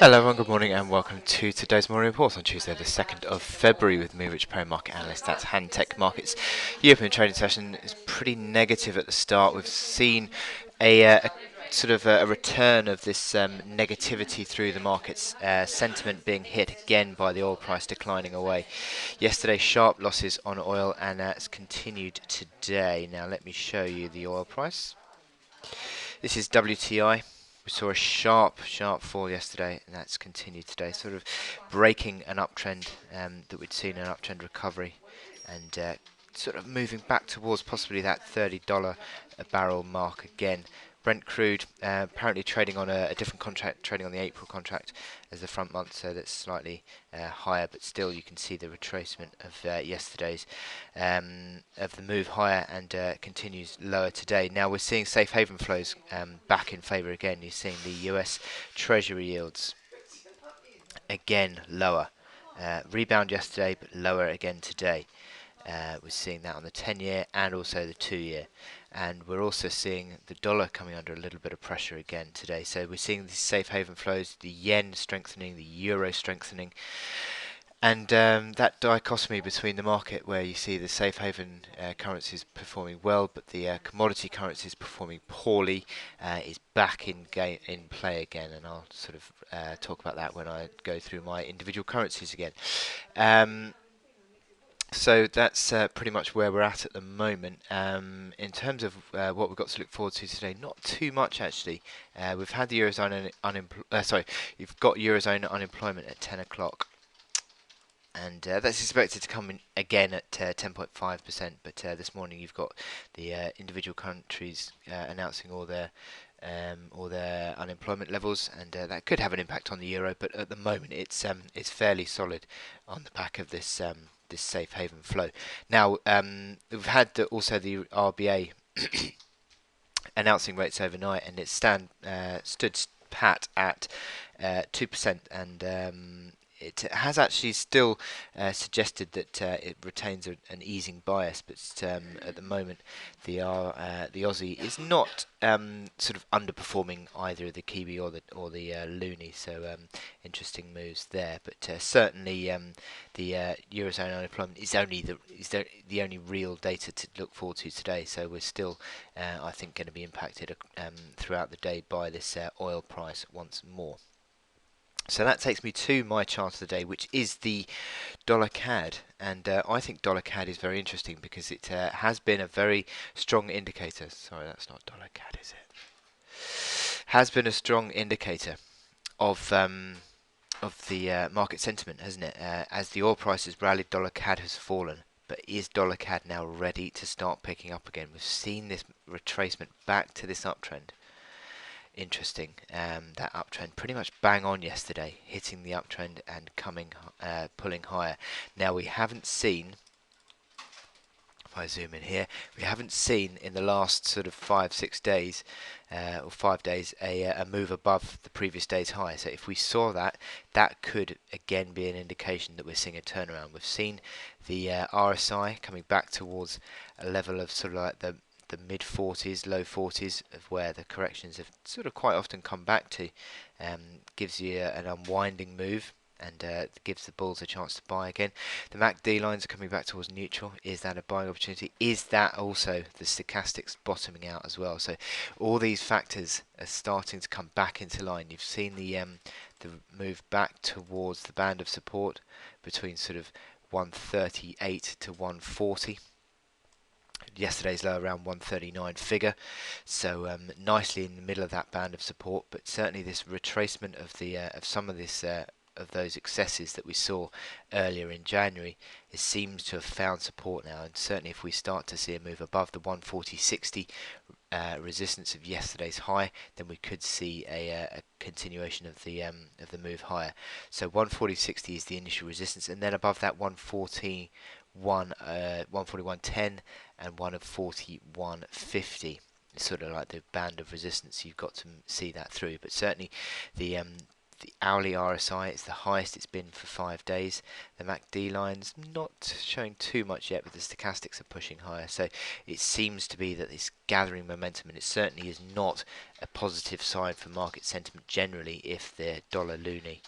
Hello everyone, good morning and welcome to today's morning report on Tuesday the 2nd of February with me, Rich Perry, market analyst at Handtech Markets. European trading session is pretty negative at the start. We've seen a sort of a return of this negativity through the markets, sentiment being hit again by the oil price declining away. Yesterday sharp losses on oil and that's continued today. Now let me show you the oil price. This is WTI. We saw a sharp fall yesterday, and that's continued today. Sort of breaking an uptrend that we'd seen, an uptrend recovery, and sort of moving back towards possibly that $30 a barrel mark again. Brent crude apparently trading on a different contract, trading on the April contract as the front month, so that's slightly higher, but still you can see the retracement of yesterday's of the move higher and continues lower today. Now we're seeing safe haven flows back in favour again. You're seeing the US Treasury yields again lower. Rebound yesterday, but lower again today. We're seeing that on the 10-year and also the 2-year. And we're also seeing the dollar coming under a little bit of pressure again today. So we're seeing these safe haven flows, the yen strengthening, the euro strengthening. And that dichotomy between the market, where you see the safe haven currencies performing well, but the commodity currencies performing poorly, is back in play again. And I'll sort of talk about that when I go through my individual currencies again. So that's pretty much where we're at the moment. In terms of what we've got to look forward to today, not too much actually. We've had the eurozone you've got eurozone unemployment at 10 o'clock. And that's expected to come in again at 10.5%. But this morning you've got the individual countries announcing all their unemployment levels, and that could have an impact on the euro. But at the moment, it's fairly solid on the back of this safe haven flow. Now we've had also the RBA announcing rates overnight, and it stood pat at 2%, and it has actually still suggested that it retains an easing bias, but at the moment the Aussie is not sort of underperforming either the Kiwi or the Loonie. So interesting moves there, but certainly the eurozone unemployment is the only real data to look forward to today. So we're still, I think, going to be impacted throughout the day by this oil price once more. So that takes me to my chart of the day, which is the dollar CAD, and I think dollar CAD is very interesting because it has been a very strong indicator. Sorry, that's not dollar CAD, is it? Has been a strong indicator of the market sentiment, hasn't it? As the oil price has rallied, dollar CAD has fallen. But is dollar CAD now ready to start picking up again? We've seen this retracement back to this uptrend. Interesting. That uptrend pretty much bang on yesterday, hitting the uptrend and pulling higher. Now we haven't seen, if I zoom in here, we haven't seen in the last sort of 5-6 days or 5 days a move above the previous day's high. So if we saw that, that could again be an indication that we're seeing a turnaround. We've seen the RSI coming back towards a level of sort of like the mid 40s, low 40s of where the corrections have sort of quite often come back to. Gives you an unwinding move and gives the bulls a chance to buy again. The MACD lines are coming back towards neutral. Is that a buying opportunity? Is that also the stochastics bottoming out as well? So all these factors are starting to come back into line. You've seen the move back towards the band of support between sort of 138 to 140. Yesterday's low around 139 figure, so nicely in the middle of that band of support. But certainly this retracement of the of some of this of those excesses that we saw earlier in January, it seems to have found support now. And certainly if we start to see a move above the 140.60 resistance of yesterday's high, then we could see a continuation of the move higher. So 140.60 is the initial resistance, and then above that 141.10 and 141.50. It's sort of like the band of resistance. You've got to see that through, but certainly the The hourly RSI is the highest it's been for 5 days. The MACD line's not showing too much yet, but the stochastics are pushing higher. So it seems to be that it's gathering momentum, and it certainly is not a positive sign for market sentiment generally if the dollar loonie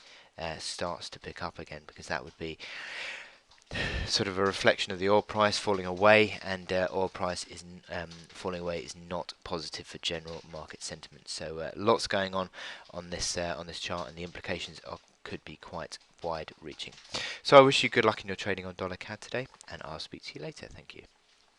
starts to pick up again, because that would be sort of a reflection of the oil price falling away, and oil price is falling away is not positive for general market sentiment. So lots going on this chart, and the implications could be quite wide-reaching. So I wish you good luck in your trading on dollar CAD today, and I'll speak to you later. Thank you.